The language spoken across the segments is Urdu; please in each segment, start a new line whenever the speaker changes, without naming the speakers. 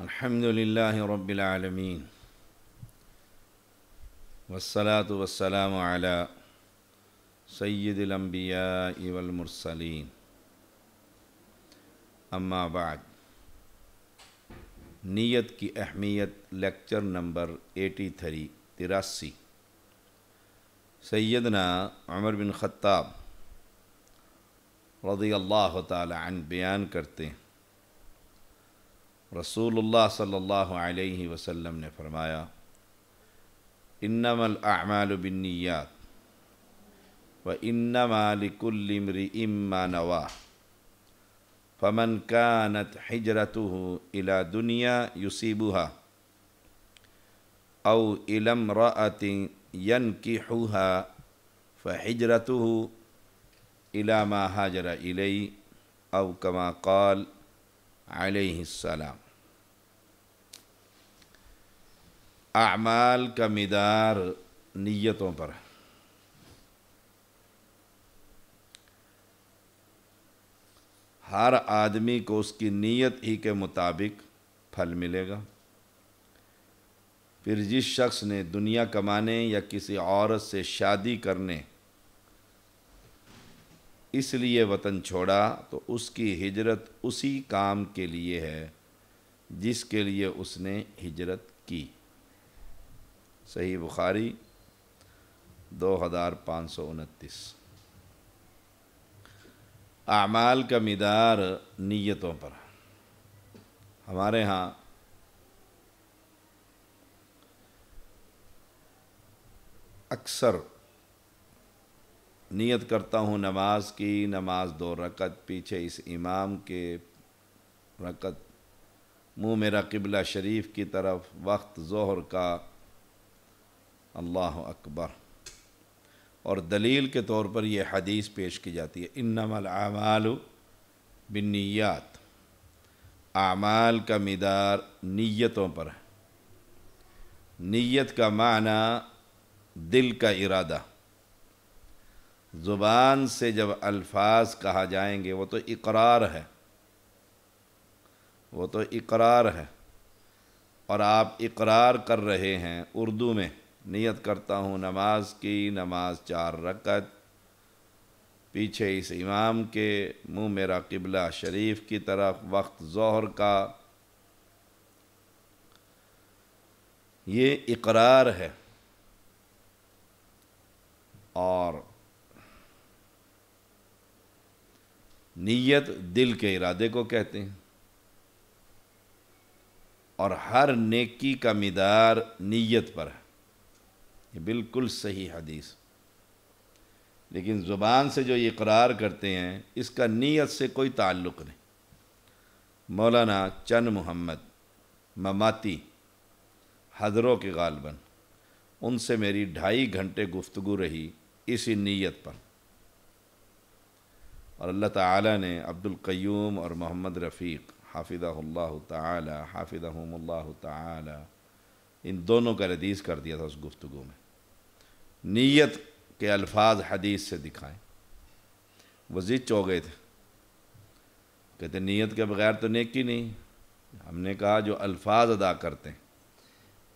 الحمدللہ رب العالمین والصلاة والسلام علی سید الانبیاء والمرسلین اما بعد۔ نیت کی اہمیت، لیکچر نمبر 83 سیدنا عمر بن خطاب رضی اللہ تعالی عنہ بیان کرتے ہیں، رسول اللہ صلی اللہ علیہ وسلم نے فرمایا، انما الاعمال بالنیات وانما لکل امرئ ما نوى فمن كانت حجرته الى دنیا يصيبها او الى امرأة ينكحها فحجرته الى ما هاجر اليه او كما قال علیہ السلام۔ اعمال کا مدار نیتوں پر ہے۔ ہر آدمی کو اس کی نیت ہی کے مطابق پھل ملے گا۔ پھر جس شخص نے دنیا کمانے یا کسی عورت سے شادی کرنے اس لیے وطن چھوڑا تو اس کی ہجرت اسی کام کے لیے ہے جس کے لیے اس نے ہجرت کی۔ صحیح بخاری 2529۔ اعمال کا مدار نیتوں پر۔ ہمارے ہاں اکثر نیت کرتا ہوں نماز کی، نماز 2 رکعت، پیچھے اس امام کے رکعت، منہ میرا قبلہ شریف کی طرف، وقت ظہر کا، اللہ اکبر، اور دلیل کے طور پر یہ حدیث پیش کی جاتی ہے، انما الاعمال بالنیات۔ اعمال کا مدار نیتوں پر ہے۔ نیت کا معنی دل کا ارادہ۔ زبان سے جب الفاظ کہا جائیں گے وہ تو اقرار ہے، اور آپ اقرار کر رہے ہیں اردو میں، نیت کرتا ہوں نماز کی، نماز 4 رکعت، پیچھے اس امام کے، منہ میرا قبلہ شریف کی طرف، وقت ظہر کا، یہ اقرار ہے۔ اور نیت دل کے ارادے کو کہتے ہیں، اور ہر نیکی کا مدار نیت پر ہے۔ یہ بالکل صحیح حدیث۔ لیکن زبان سے جو اقرار کرتے ہیں اس کا نیت سے کوئی تعلق نہیں۔ مولانا چند محمد مماتی حضروں کے غالباً، ان سے میری 2.5 گھنٹے گفتگو رہی اسی نیت پر، اور اللہ تعالیٰ نے عبد القیوم اور محمد رفیق حافظہم اللہ تعالی ان دونوں کا ردیث کر دیا تھا اس گفتگو میں۔ نیت کے الفاظ حدیث سے دکھائیں، وہ ضد ہو گئے تھے، کہتے نیت کے بغیر تو نیکی نہیں۔ ہم نے کہا جو الفاظ ادا کرتے ہیں،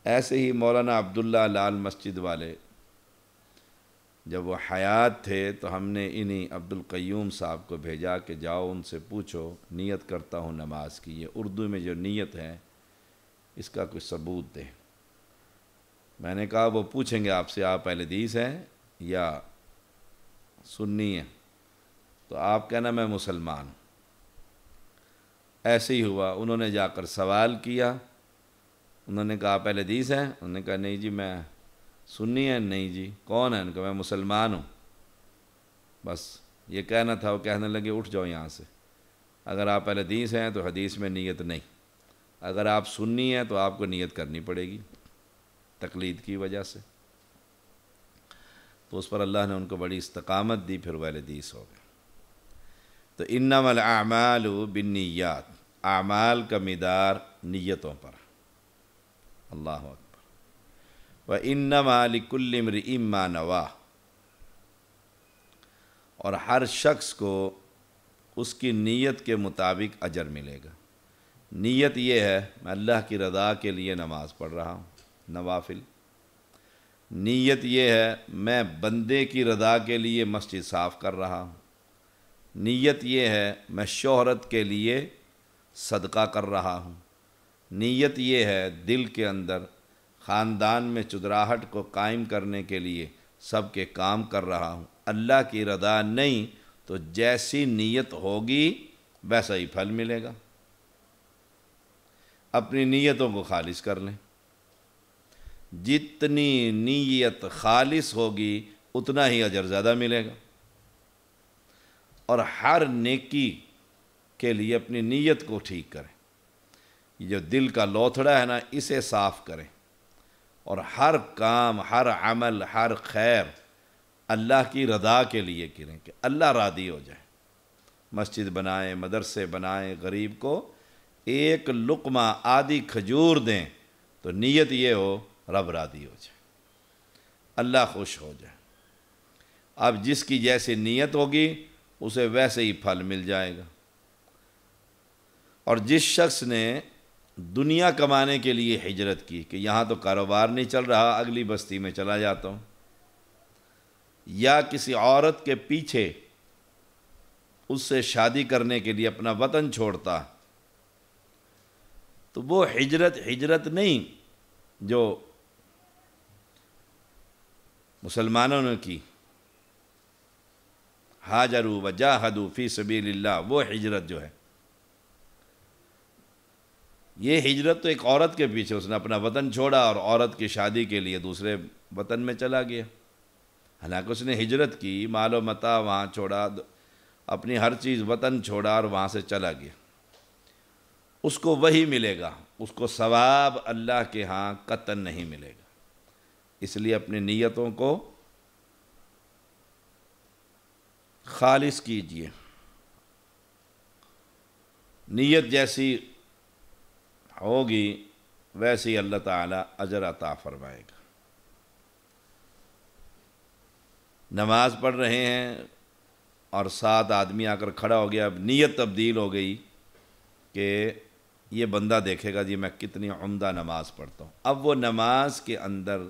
ایسے ہی مولانا عبداللہ لال مسجد والے جب وہ حیات تھے تو ہم نے انہی عبد القیوم صاحب کو بھیجا کہ جاؤ ان سے پوچھو، نیت کرتا ہوں نماز کی، یہ اردو میں جو نیت ہے اس کا کوئی ثبوت دیں۔ میں نے کہا وہ پوچھیں گے آپ سے، آپ اہل حدیث ہیں یا سنی ہیں؟ تو آپ کہنا میں مسلمان ہوں۔ ایسے ہی ہوا، انہوں نے جا کر سوال کیا، انہوں نے کہا آپ اہل حدیث ہیں؟ انہوں نے کہا نہیں جی میں سنی ہے۔ نہیں جی کون ہے؟ ان کا میں مسلمان ہوں۔ بس یہ کہنا تھا، وہ کہنے لگے اٹھ جاؤ یہاں سے، اگر آپ اہل حدیث ہیں تو حدیث میں نیت نہیں، اگر آپ سنی ہیں تو آپ کو نیت کرنی پڑے گی تقلید کی وجہ سے۔ تو اس پر اللہ نے ان کو بڑی استقامت دی، پھر وہ اہل حدیث ہو گئے۔ تو انما الاعمال بالنیات، اعمال کا مدار نیتوں پر۔ اللہ اکبر۔ وَإِنَّمَا لِكُلِّ امْرِئٍ مَّا نَوَىٰ، اور ہر شخص کو اس کی نیت کے مطابق اجر ملے گا۔ نیت یہ ہے میں اللہ کی رضا کے لیے نماز پڑھ رہا ہوں، نوافل۔ نیت یہ ہے میں بندے کی رضا کے لیے مسجد صاف کر رہا ہوں۔ نیت یہ ہے میں شہرت کے لیے صدقہ کر رہا ہوں۔ نیت یہ ہے دل کے اندر خاندان میں چدراہٹ کو قائم کرنے کے لیے سب کے کام کر رہا ہوں۔ اللہ کی رضا نہیں تو جیسی نیت ہوگی ویسا ہی پھل ملے گا۔ اپنی نیتوں کو خالص کر لیں، جتنی نیت خالص ہوگی اتنا ہی اجر زیادہ ملے گا۔ اور ہر نیکی کے لیے اپنی نیت کو ٹھیک کریں، یہ جو دل کا لوتھڑا ہے نا اسے صاف کریں، اور ہر کام، ہر عمل، ہر خیر اللہ کی رضا کے لیے کریں کہ اللہ راضی ہو جائے۔ مسجد بنائیں، مدرسے بنائیں، غریب کو ایک لقمہ آدھی کھجور دیں تو نیت یہ ہو رب راضی ہو جائے، اللہ خوش ہو جائے۔ اب جس کی جیسی نیت ہوگی اسے ویسے ہی پھل مل جائے گا۔ اور جس شخص نے دنیا کمانے کے لیے ہجرت کی کہ یہاں تو کاروبار نہیں چل رہا، اگلی بستی میں چلا جاتا ہوں، یا کسی عورت کے پیچھے اس سے شادی کرنے کے لیے اپنا وطن چھوڑتا، تو وہ ہجرت نہیں جو مسلمانوں نے کی، ہاجروا وجاہدوا فی سبیل اللہ، وہ ہجرت جو ہے، یہ ہجرت تو ایک عورت کے پیچھے اس نے اپنا وطن چھوڑا اور عورت کی شادی کے لیے دوسرے وطن میں چلا گیا۔ حالانکہ اس نے ہجرت کی، مال و متاع وہاں چھوڑا، اپنی ہر چیز وطن چھوڑا اور وہاں سے چلا گیا، اس کو وہی ملے گا، اس کو ثواب اللہ کے ہاں قطعاً نہیں ملے گا۔ اس لیے اپنی نیتوں کو خالص کیجئے، نیت جیسی ہوگی ویسے اللہ تعالیٰ اجر عطا فرمائے گا۔ نماز پڑھ رہے ہیں اور 7 آدمی آ کر کھڑا ہو گیا، اب نیت تبدیل ہو گئی کہ یہ بندہ دیکھے گا جی میں کتنی عمدہ نماز پڑھتا ہوں۔ اب وہ نماز کے اندر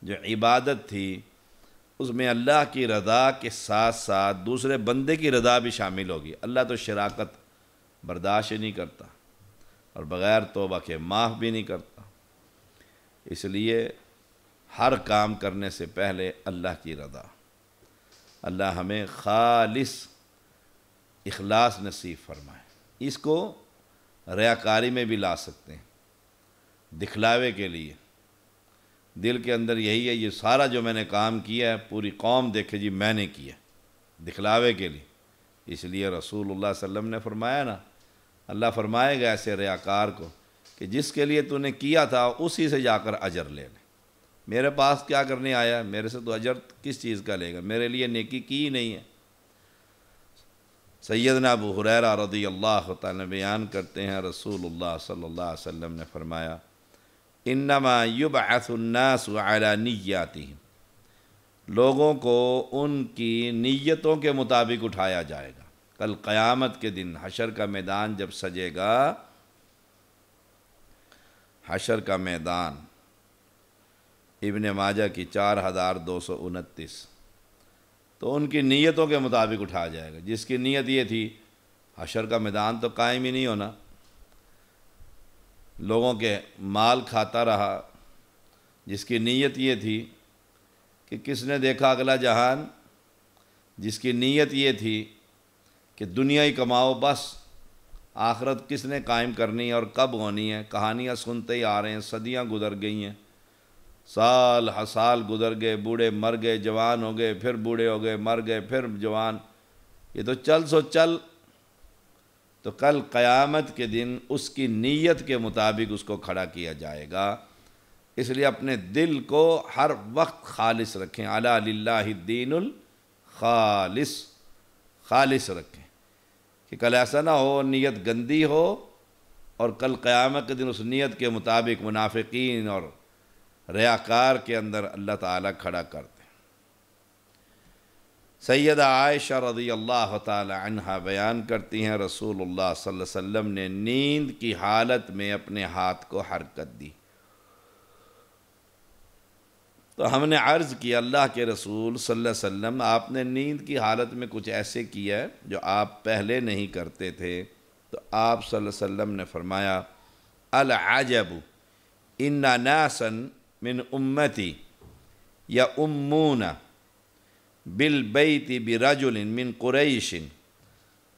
جو عبادت تھی اس میں اللہ کی رضا کے ساتھ ساتھ دوسرے بندے کی رضا بھی شامل ہوگی۔ اللہ تو شراکت برداشت نہیں کرتا اور بغیر توبہ کے معاف بھی نہیں کرتا، اس لیے ہر کام کرنے سے پہلے اللہ کی رضا۔ اللہ ہمیں خالص اخلاص نصیب فرمائے۔ اس کو ریاکاری میں بھی لا سکتے ہیں، دکھلاوے کے لیے، دل کے اندر یہی ہے یہ سارا جو میں نے کام کیا ہے پوری قوم دیکھے جی میں نے کیا، دکھلاوے کے لیے۔ اس لیے رسول اللہ صلی اللہ علیہ وسلم نے فرمایا نا، اللہ فرمائے گا ایسے ریاکار کو کہ جس کے لیے تو نے کیا تھا اسی سے جا کر اجر لے لے، میرے پاس کیا کرنے آیا، میرے سے تو اجر کس چیز کا لے گا، میرے لیے نیکی کی ہی نہیں ہے۔ سیدنا ابو ہریرہ رضی اللہ تعالیٰ بیان کرتے ہیں رسول اللہ صلی اللہ علیہ وسلم نے فرمایا انما یبعث الناس علی نیاتہم، لوگوں کو ان کی نیتوں کے مطابق اٹھایا جائے گا۔ کل قیامت کے دن حشر کا میدان جب سجے گا، حشر کا میدان ابن ماجہ کی 4229، تو ان کی نیتوں کے مطابق اٹھایا جائے گا۔ جس کی نیت یہ تھی حشر کا میدان تو قائم ہی نہیں ہونا، لوگوں کے مال کھاتا رہا، جس کی نیت یہ تھی کہ کس نے دیکھا اگلا جہان، جس کی نیت یہ تھی کہ دنیا ہی کماؤ بس، آخرت کس نے قائم کرنی ہے اور کب ہونی ہے، کہانیاں سنتے ہی آ رہے ہیں، صدیاں گزر گئی ہیں، سال ہر سال گزر گئے، بوڑھے مر گئے، جوان ہو گئے، پھر بوڑھے ہو گئے، مر گئے، پھر جوان، یہ تو چل سو چل۔ تو کل قیامت کے دن اس کی نیت کے مطابق اس کو کھڑا کیا جائے گا۔ اس لیے اپنے دل کو ہر وقت خالص رکھیں، الا للہ الدین الخالص، خالص رکھیں کہ کل ایسا نہ ہو نیت گندی ہو اور کل قیامت کے دن اس نیت کے مطابق منافقین اور ریاکار کے اندر اللہ تعالیٰ کھڑا کر دیں۔ سیدہ عائشہ رضی اللہ تعالی عنہا بیان کرتی ہیں رسول اللہ صلی اللہ علیہ وسلم نے نیند کی حالت میں اپنے ہاتھ کو حرکت دی۔ تو ہم نے عرض کیا اللہ کے رسول صلی اللہ علیہ وسلم آپ نے نیند کی حالت میں کچھ ایسے کیا ہے جو آپ پہلے نہیں کرتے تھے؟ تو آپ صلی اللہ علیہ وسلم نے فرمایا العجب ان ناسا من امتی یؤمون بالبیت برجل من قریش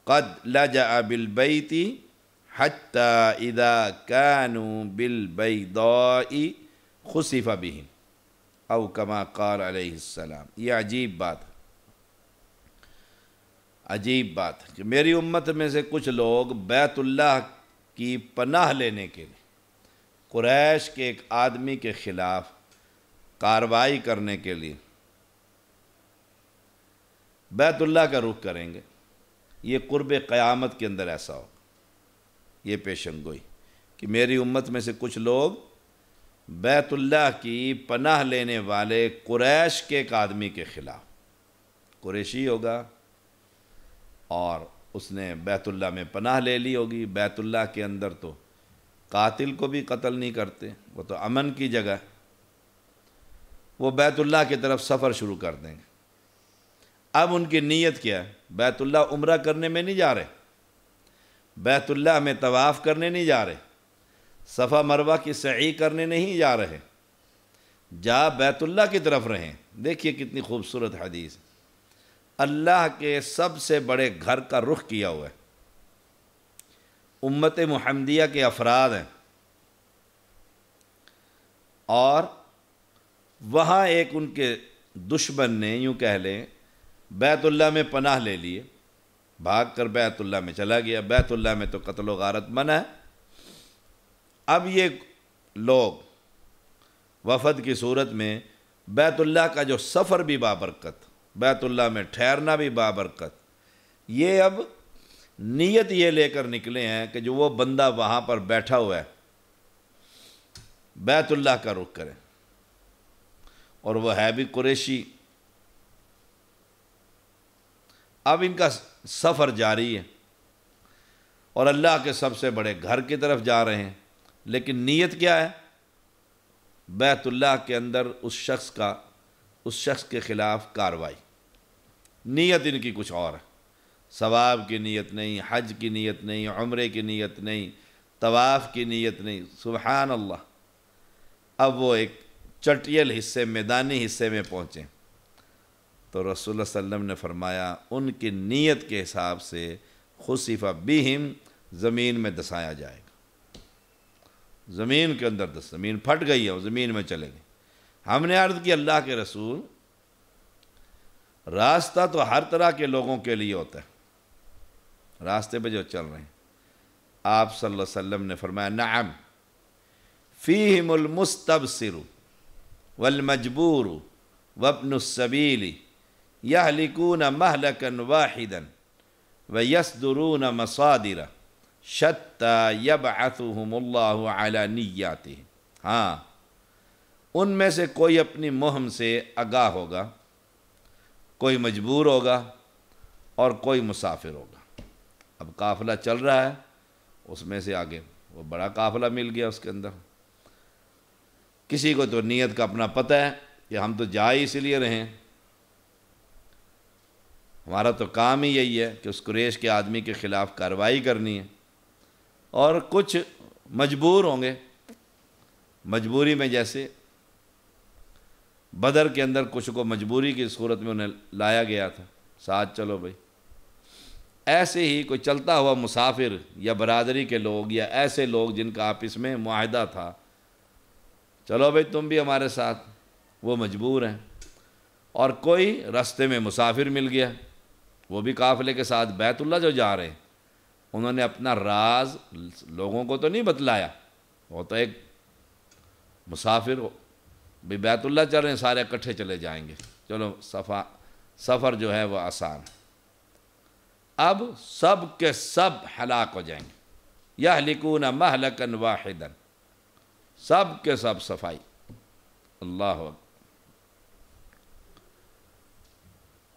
قد لجأ بالبیت حتی اذا كانوا بالبیضاء خسف بهم او کما قال علیہ السلام۔ یہ عجیب بات کہ میری امت میں سے کچھ لوگ بیت اللہ کی پناہ لینے کے لیے قریش کے ایک آدمی کے خلاف کارروائی کرنے کے لیے بیت اللہ کا رخ کریں گے۔ یہ قرب قیامت کے اندر ایسا ہو، یہ پیشن گوئی کہ میری امت میں سے کچھ لوگ بیت اللہ کی پناہ لینے والے قریش کے ایک آدمی کے خلاف، قریشی ہوگا اور اس نے بیت اللہ میں پناہ لے لی ہوگی۔ بیت اللہ کے اندر تو قاتل کو بھی قتل نہیں کرتے، وہ تو امن کی جگہ ہے۔ وہ بیت اللہ کی طرف سفر شروع کر دیں گے۔ اب ان کی نیت کیا ہے؟ بیت اللہ عمرہ کرنے میں نہیں جا رہے، بیت اللہ میں طواف کرنے نہیں جا رہے، صفا مروہ کی سعی کرنے نہیں جا رہے، جا بیت اللہ کی طرف رہیں۔ دیکھیے کتنی خوبصورت حدیث، اللہ کے سب سے بڑے گھر کا رخ کیا ہوا ہے، امت محمدیہ کے افراد ہیں، اور وہاں ایک ان کے دشمن نے یوں کہہ لیں بیت اللہ میں پناہ لے لیے، بھاگ کر بیت اللہ میں چلا گیا۔ بیت اللہ میں تو قتل و غارت منع ہے۔ اب یہ لوگ وفد کی صورت میں بیت اللہ کا جو سفر بھی بابرکت، بیت اللہ میں ٹھہرنا بھی بابرکت، یہ اب نیت یہ لے کر نکلے ہیں کہ جو وہ بندہ وہاں پر بیٹھا ہوا ہے بیت اللہ کا رخ کرے، اور وہ ہے بھی قریشی۔ اب ان کا سفر جاری ہے اور اللہ کے سب سے بڑے گھر کی طرف جا رہے ہیں، لیکن نیت کیا ہے؟ بیت اللہ کے اندر اس شخص کے خلاف کارروائی۔ نیت ان کی کچھ اور ہے، ثواب کی نیت نہیں، حج کی نیت نہیں، عمرے کی نیت نہیں، طواف کی نیت نہیں، سبحان اللہ۔ اب وہ ایک چٹیل حصے، میدانی حصے میں پہنچے تو رسول اللہ صلی اللہ علیہ وسلم نے فرمایا ان کی نیت کے حساب سے خسف بہم، زمین میں دسایا جائے گا، زمین کے اندر زمین پھٹ گئی ہے، وہ زمین میں چلے گی۔ ہم نے عرض کی اللہ کے رسول راستہ تو ہر طرح کے لوگوں کے لیے ہوتا ہے، راستے پہ جو چل رہے ہیں۔ آپ صلی اللہ علیہ وسلم نے فرمایا نعم فیہم المستبصر والمجبور وابن السبیل یہلکون مہلکا واحدا ویصدرون مصادر شتی یبعثہم اللہ علی نیاتہم۔ ہاں، ان میں سے کوئی اپنی مہم سے آگاہ ہوگا، کوئی مجبور ہوگا اور کوئی مسافر ہوگا۔ اب قافلہ چل رہا ہے، اس میں سے آگے وہ بڑا قافلہ مل گیا، اس کے اندر کسی کو تو نیت کا اپنا پتہ ہے کہ ہم تو جا ہی اسی لیے رہیں، ہمارا تو کام ہی یہی ہے کہ اس قریش کے آدمی کے خلاف کارروائی کرنی ہے، اور کچھ مجبور ہوں گے، مجبوری میں جیسے بدر کے اندر کچھ کو مجبوری کی صورت میں انہیں لایا گیا تھا، ساتھ چلو بھائی، ایسے ہی کوئی چلتا ہوا مسافر یا برادری کے لوگ یا ایسے لوگ جن کا آپس میں معاہدہ تھا، چلو بھائی تم بھی ہمارے ساتھ، وہ مجبور ہیں۔ اور کوئی راستے میں مسافر مل گیا، وہ بھی قافلے کے ساتھ بیت اللہ جو جا رہے ہیں، انہوں نے اپنا راز لوگوں کو تو نہیں بتلایا، وہ تو ایک مسافر بھی بیت اللہ چل رہے ہیں، سارے اکٹھے چلے جائیں گے، چلو سفر جو ہے وہ آسان۔ اب سب کے سب ہلاک ہو جائیں گے، یہلکون مہلکا واحدا، سب کے سب صفائی۔ اللہ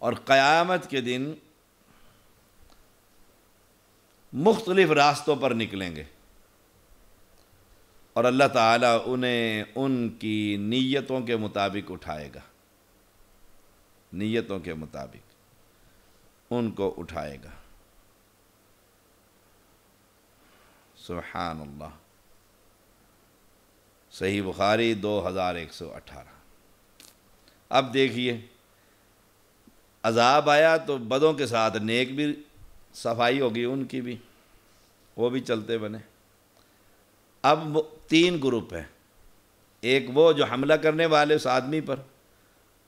اکبر۔ اور قیامت کے دن مختلف راستوں پر نکلیں گے، اور اللہ تعالیٰ انہیں ان کی نیتوں کے مطابق اٹھائے گا، نیتوں کے مطابق ان کو اٹھائے گا۔ سبحان اللہ۔ صحیح بخاری 2118۔ اب دیکھیے، عذاب آیا تو بدوں کے ساتھ نیک بھی صفائی ہوگی، ان کی بھی، وہ بھی چلتے بنے۔ اب 3 گروپ ہیں، ایک وہ جو حملہ کرنے والے اس آدمی پر،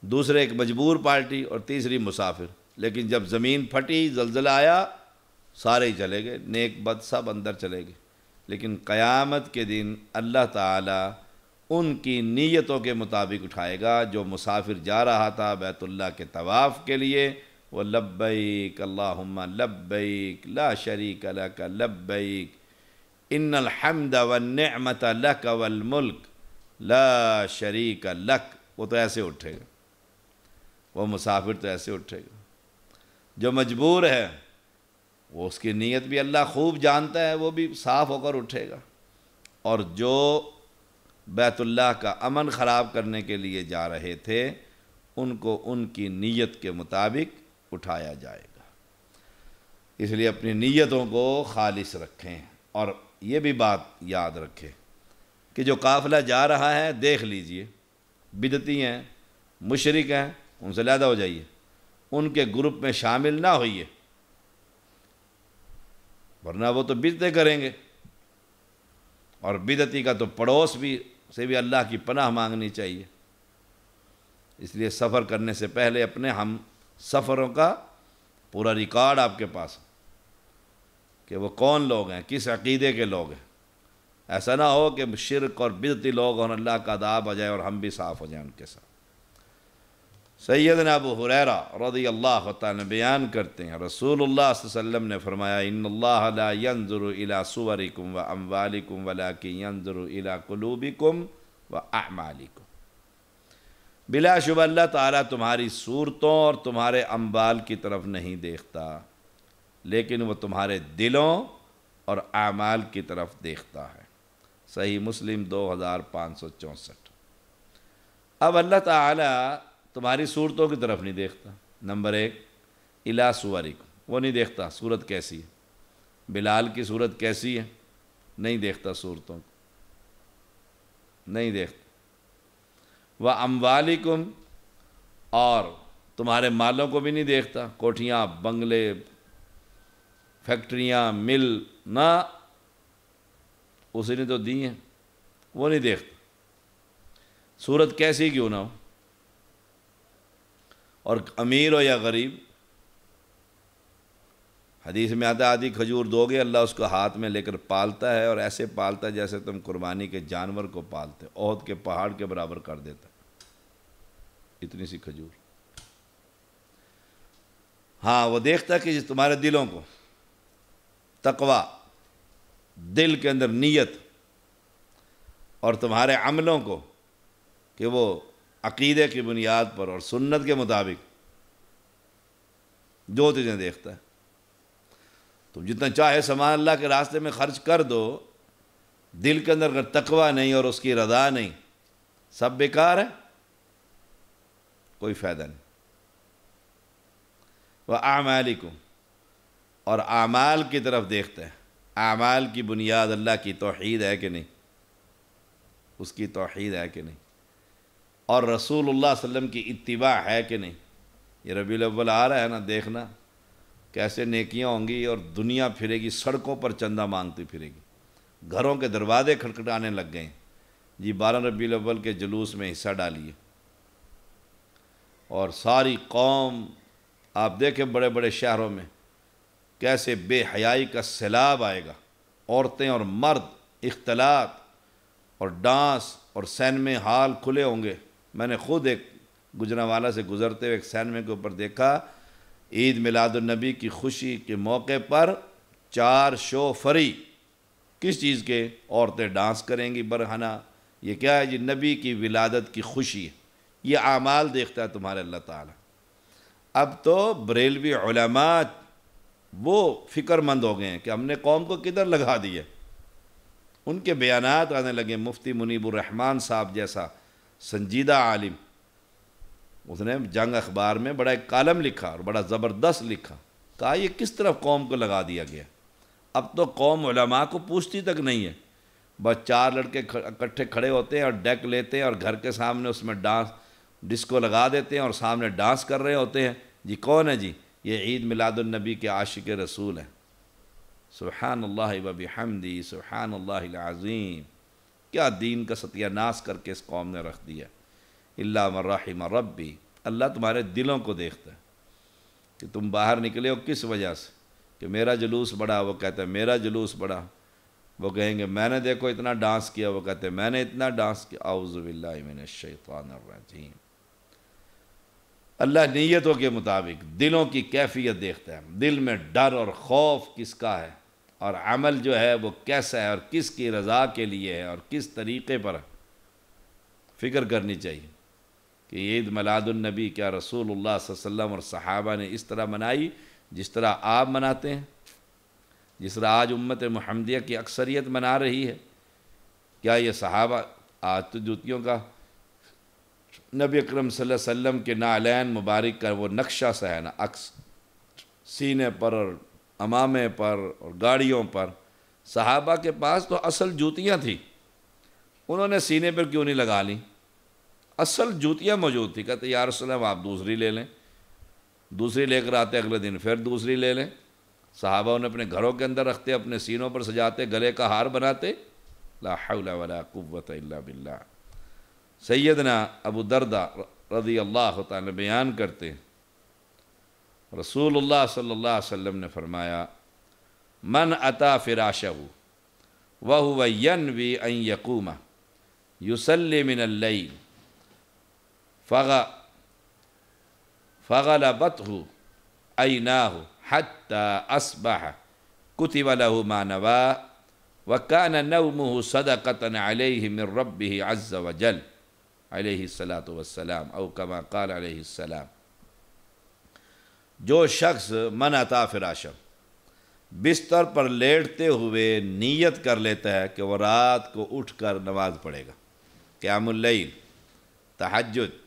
دوسرے ایک مجبور پارٹی، اور تیسری مسافر۔ لیکن جب زمین پھٹی، زلزلہ آیا، سارے ہی چلے گئے، نیک بد سب اندر چلے گئے۔ لیکن قیامت کے دن اللہ تعالیٰ ان کی نیتوں کے مطابق اٹھائے گا۔ جو مسافر جا رہا تھا بیت اللہ کے طواف کے لیے، وہ لبیک اللہم لبیک لا شریک لک لبیک ان الحمد والنعمت لک والملک لا شریک لک، وہ تو ایسے اٹھے گا، وہ مسافر تو ایسے اٹھے گا۔ جو مجبور ہے وہ اس کی نیت بھی اللہ خوب جانتا ہے، وہ بھی صاف ہو کر اٹھے گا۔ اور جو بیت اللہ کا امن خراب کرنے کے لیے جا رہے تھے، ان کو ان کی نیت کے مطابق اٹھایا جائے گا۔ اس لیے اپنی نیتوں کو خالص رکھیں، اور یہ بھی بات یاد رکھیں کہ جو قافلہ جا رہا ہے، دیکھ لیجئے، بدعتی ہیں، مشرک ہیں، ان سے علیحدہ ہو جائیے، ان کے گروپ میں شامل نہ ہوئیے، ورنہ وہ تو بدعتیں کریں گے۔ اور بدعتی کا تو پڑوس بھی سے بھی اللہ کی پناہ مانگنی چاہیے۔ اس لیے سفر کرنے سے پہلے اپنے ہم سفروں کا پورا ریکارڈ آپ کے پاس، کہ وہ کون لوگ ہیں، کس عقیدے کے لوگ ہیں۔ ایسا نہ ہو کہ شرک اور بدعتی لوگ اور اللہ کا عذاب آ جائے اور ہم بھی صاف ہو جائیں ان کے ساتھ۔ سیدنا ابو ہریرہ رضی اللہ تعالیٰ بیان کرتے ہیں، رسول اللہ صلی اللہ علیہ وسلم نے فرمایا، ان اللہ لا ينظر الى صورکم واموالکم ولکن ينظر الى قلوبکم واعمالکم۔ بلا شبہ اللہ تعالیٰ تمہاری صورتوں اور تمہارے اموال کی طرف نہیں دیکھتا، لیکن وہ تمہارے دلوں اور اعمال کی طرف دیکھتا ہے۔ صحیح مسلم 2564۔ اب اللہ تعالیٰ تمہاری صورتوں کی طرف نہیں دیکھتا۔ نمبر 1، الی صورکم، وہ نہیں دیکھتا صورت کیسی ہے، بلال کی صورت کیسی ہے، نہیں دیکھتا صورتوں کو، نہیں دیکھتا۔ وَأَمْوَالِكُمْ، اور تمہارے مالوں کو بھی نہیں دیکھتا، کوٹھیاں، بنگلے، فیکٹریاں، مل، نہ، اسی نے تو دی ہیں، وہ نہیں دیکھتا، صورت کیسی کیوں نہ ہو۔ اور امیر ہو یا غریب، حدیث میں آتا ہے آدھی کھجور دو گے اللہ اس کو ہاتھ میں لے کر پالتا ہے، اور ایسے پالتا ہے جیسے تم قربانی کے جانور کو پالتے، احد کے پہاڑ کے برابر کر دیتا، اتنی سی کھجور۔ ہاں وہ دیکھتا ہے کہ تمہارے دلوں کو، تقوی، دل کے اندر نیت، اور تمہارے عملوں کو کہ وہ عقیدے کی بنیاد پر اور سنت کے مطابق جو چیزیں دیکھتا ہے۔ تم جتنا چاہے سامان اللہ کے راستے میں خرچ کر دو، دل کے اندر اگر تقوی نہیں اور اس کی رضا نہیں، سب بیکار ہے، کوئی فائدہ نہیں۔ وَأَعْمَالِكُمْ، اور اعمال کی طرف دیکھتا ہے، اعمال کی بنیاد اللہ کی توحید ہے کہ نہیں، اس کی توحید ہے کہ نہیں، اور رسول اللہ صلی اللہ علیہ وسلم کی اتباع ہے کہ نہیں۔ یہ ربیع الاول آ رہا ہے نا، دیکھنا کیسے نیکیاں ہوں گی، اور دنیا پھرے گی، سڑکوں پر چندہ مانگتی پھرے گی، گھروں کے دروازے کھٹکھٹانے لگ گئے ہیں، جی 12 ربیع الاول کے جلوس میں حصہ ڈالیے۔ اور ساری قوم، آپ دیکھیں بڑے بڑے شہروں میں کیسے بے حیائی کا سیلاب آئے گا، عورتیں اور مرد، اختلاط اور ڈانس اور سینمے ہال کھلے ہوں گے۔ میں نے خود ایک گجرانوالہ سے گزرتے ہوئے ایک سینمے کے اوپر دیکھا، عید میلاد النبی کی خوشی کے موقع پر 4 شو فری، کس چیز کے؟ عورتیں ڈانس کریں گی برہنہ، یہ کیا ہے جی؟ نبی کی ولادت کی خوشی ہے۔ یہ اعمال دیکھتا ہے تمہارے اللہ تعالیٰ۔ اب تو بریلوی علماء وہ فکر مند ہو گئے ہیں کہ ہم نے قوم کو کدھر لگا دیا. ان کے بیانات آنے لگے. مفتی منیب الرحمان صاحب جیسا سنجیدہ عالم، اس نے جنگ اخبار میں بڑا ایک کالم لکھا اور بڑا زبردست لکھا. کہا یہ کس طرف قوم کو لگا دیا گیا. اب تو قوم علماء کو پوچھتی تک نہیں ہے. بس 4 لڑکے اکٹھے کھڑے ہوتے ہیں اور ڈیک لیتے ہیں اور گھر کے سامنے اس میں ڈسکو لگا دیتے ہیں اور سامنے ڈانس کر رہے ہوتے ہیں. جی کون ہے؟ جی یہ عید میلاد النبی کے عاشق رسول ہیں. سبحان اللہ و بحمدی سبحان اللہ العظیم. کیا دین کا ستیہ ناس کر کے اس قوم نے رکھ دیا. الا من رحم ربی. اللہ تمہارے دلوں کو دیکھتا ہے کہ تم باہر نکلے ہو کس وجہ سے. کہ میرا جلوس بڑا، وہ کہتا ہے میرا جلوس بڑا. وہ کہیں گے میں نے دیکھو اتنا ڈانس کیا، وہ کہتے ہیں میں نے اتنا ڈانس کیا. اعوذ باللہ من الشیطان الرجیم. اللہ نیتوں کے مطابق دلوں کی کیفیت دیکھتا ہے. دل میں ڈر اور خوف کس کا ہے اور عمل جو ہے وہ کیسا ہے اور کس کی رضا کے لیے ہے اور کس طریقے پر فکر کرنی چاہیے. کہ عید میلاد النبی کیا رسول اللہ صلی اللہ علیہ وسلم اور صحابہ نے اس طرح منائی جس طرح آپ مناتے ہیں، جس طرح آج امت محمدیہ کی اکثریت منا رہی ہے؟ کیا یہ صحابہ آج تو جوتیوں کا نبی اکرم صلی اللہ علیہ وسلم کے نعلین مبارک کا وہ نقشہ سا ہے نا، عکس سینے پر اور امامے پر اور گاڑیوں پر. صحابہ کے پاس تو اصل جوتیاں تھیں، انہوں نے سینے پر کیوں نہیں لگا لیں؟ اصل جوتیاں موجود تھی. کہتے یا رسول اللہ آپ دوسری لے لیں. دوسری لے کر آتے، اگلے دن پھر دوسری لے لیں. صحابہ انہیں اپنے گھروں کے اندر رکھتے، اپنے سینوں پر سجاتے، گلے کا ہار بناتے. لا حول ولا قوت الا باللہ. سیدنا ابو دردہ رضی اللہ تعالی بیان کرتے ہیں رسول اللہ صلی اللہ علیہ وسلم نے فرمایا من اتا فراشہ وہو ینوی ان یقوم یصلی من اللیل فغلبتہ عیناہ حتی اصبح کتب لہ ما نوى وکان نومہ صدقۃ علیہ من ربہ عز وجل علیہ الصلاۃ والسلام او کما قال علیہ السلام. جو شخص من اتا فراشہ، بستر پر لیٹتے ہوئے نیت کر لیتا ہے کہ وہ رات کو اٹھ کر نماز پڑھے گا، قیام اللیل، تہجد.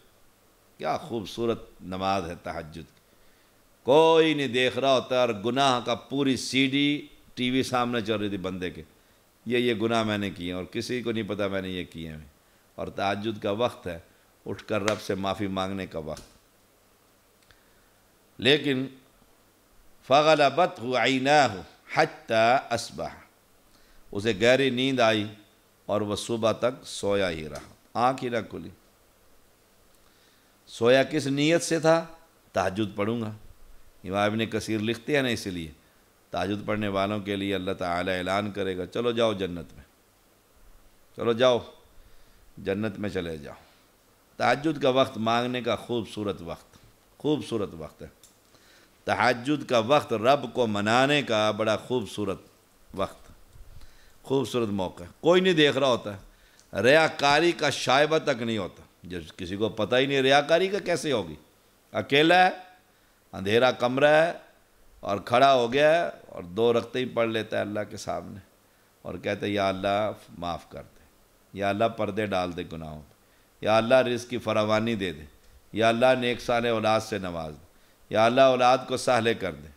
کیا خوبصورت نماز ہے تہجد. کوئی نہیں دیکھ رہا ہوتا اور گناہ کا پوری سی ڈی ٹی وی سامنے چل رہی تھی بندے کے، یہ گناہ میں نے کیے اور کسی کو نہیں پتا میں نے یہ کیے ہیں. اور تہجد کا وقت ہے، اٹھ کر رب سے معافی مانگنے کا وقت. لیکن فغلبتہ عیناہ حتی اصبح، اسے گہری نیند آئی اور وہ صبح تک سویا ہی رہا، آنکھ ہی نہ کھلی. سویا کس نیت سے تھا؟ تہجد پڑھوں گا. امام ابن کثیر لکھتے ہیں نا، اس لیے تہجد پڑھنے والوں کے لیے اللہ تعالی اعلان کرے گا چلو جاؤ جنت میں، چلو جاؤ جنت میں چلے جاؤ. تہجد کا وقت مانگنے کا خوبصورت وقت، خوبصورت وقت ہے. تہجد کا وقت رب کو منانے کا بڑا خوبصورت وقت، خوبصورت موقع. کوئی نہیں دیکھ رہا ہوتا ہے، ریاکاری کا شائبہ تک نہیں ہوتا. جب کسی کو پتہ ہی نہیں ریاکاری کا کیسے ہوگی. اکیلا ہے، اندھیرا کمرہ ہے اور کھڑا ہو گیا ہے اور 2 رکعتیں ہی پڑھ لیتا ہے اللہ کے سامنے اور کہتے یا اللہ معاف کر دے، یا اللہ پردے ڈال دے گناہوں پہ، یا اللہ رزق کی فراوانی دے دے، یا اللہ نیک صالح اولاد سے نواز دے، یا اللہ اولاد کو سہلے کر دے.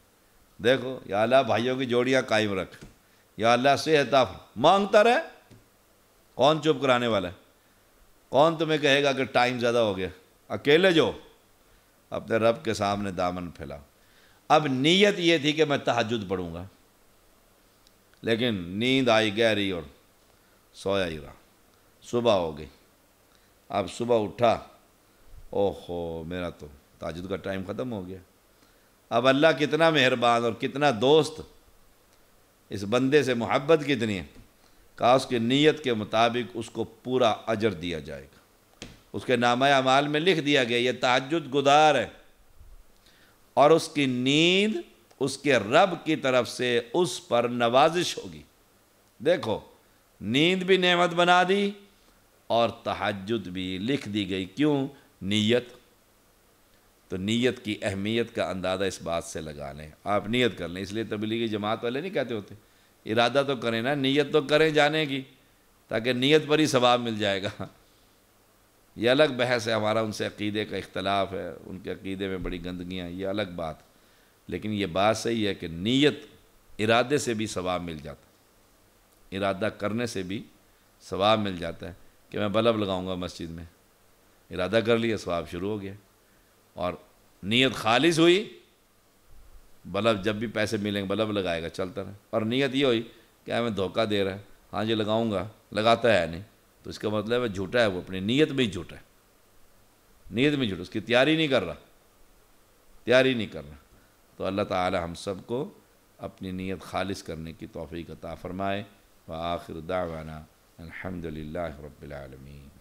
دیکھو یا اللہ بھائیوں کی جوڑیاں قائم رکھ، یا اللہ صحت عطا. مانگتا رہے. کون چپ کرانے والا ہے؟ کون تمہیں کہے گا کہ ٹائم زیادہ ہو گیا؟ اکیلے جو اپنے رب کے سامنے دامن پھیلاؤ. اب نیت یہ تھی کہ میں تہجد پڑھوں گا، لیکن نیند آئی گہری اور سویا ہی رہا. صبح ہو گئی. اب صبح اٹھا، اوہو میرا تو تہجد کا ٹائم ختم ہو گیا. اب اللہ کتنا مہربان اور کتنا دوست، اس بندے سے محبت کتنی ہے. کہا اس کی نیت کے مطابق اس کو پورا اجر دیا جائے گا. اس کے نامہ اعمال میں لکھ دیا گیا یہ تہجد گزار ہے اور اس کی نیند اس کے رب کی طرف سے اس پر نوازش ہوگی. دیکھو نیند بھی نعمت بنا دی اور تہجد بھی لکھ دی گئی. کیوں؟ نیت. تو نیت کی اہمیت کا اندازہ اس بات سے لگا لیں، آپ نیت کر لیں۔ اس لیے تبلیغی جماعت والے نہیں کہتے ہوتے ارادہ تو کریں نا، نیت تو کریں جانے کی، تاکہ نیت پر ہی ثواب مل جائے گا۔ یہ الگ بحث ہے، ہمارا ان سے عقیدے کا اختلاف ہے، ان کے عقیدے میں بڑی گندگیاں ہیں، یہ الگ بات، لیکن یہ بات صحیح ہے کہ نیت ارادے سے بھی ثواب مل جاتا ہے، ارادہ کرنے سے بھی ثواب مل جاتا ہے۔ کہ میں بلب لگاؤں گا مسجد میں، ارادہ کر لیا، ثواب شروع ہو گیا، اور نیت خالص ہوئی، بلب جب بھی پیسے ملیں گے بلب لگائے گا، چلتا رہے۔ اور نیت یہ ہوئی کہ ہمیں دھوکہ دے رہا ہے، ہاں جی لگاؤں گا، لگاتا ہے نہیں، تو اس کا مطلب ہے جھوٹا ہے، وہ اپنی نیت میں ہی جھوٹا ہے، نیت میں جھوٹا، اس کی تیاری نہیں کر رہا، تیاری نہیں کر رہا۔ تو اللہ تعالی ہم سب کو اپنی نیت خالص کرنے کی توفیق عطا فرمائے۔ وآخر دعوانا الحمد للہ رب العالمین۔